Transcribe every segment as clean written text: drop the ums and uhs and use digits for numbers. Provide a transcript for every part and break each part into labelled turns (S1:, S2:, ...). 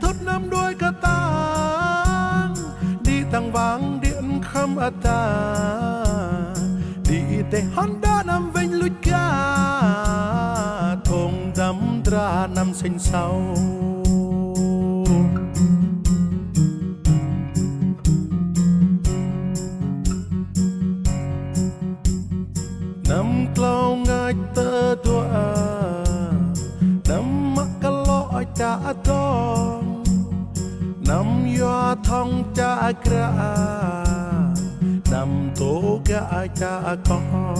S1: thốt năm đôi cả tang đi tăng vàng điện khăm ở ta đi tê Honda năm vinh lùi ca thùng đắm ra năm sinh sau năm clau ngay tơ tua năm mắc cả lo cha đong năm yo thong cha gra năm tổ ga cha con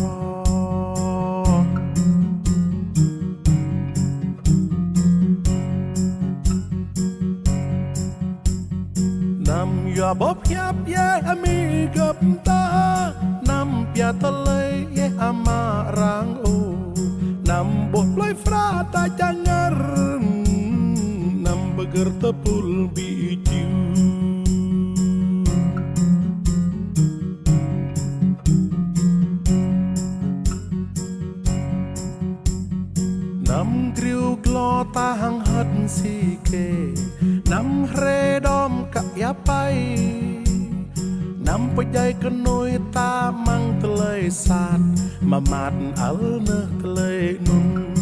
S1: năm yo bóp yap ye ami gặp ta năm pia ta lấy ye ama rang o năm bóp lôi fra ta jangar năm beger tepul biju năm griu glo ta hang hất si kê năm re đom cả ya bay năm bơi dây con nuôi ta mang tơi sạt mà mạt ở nơi tơi nung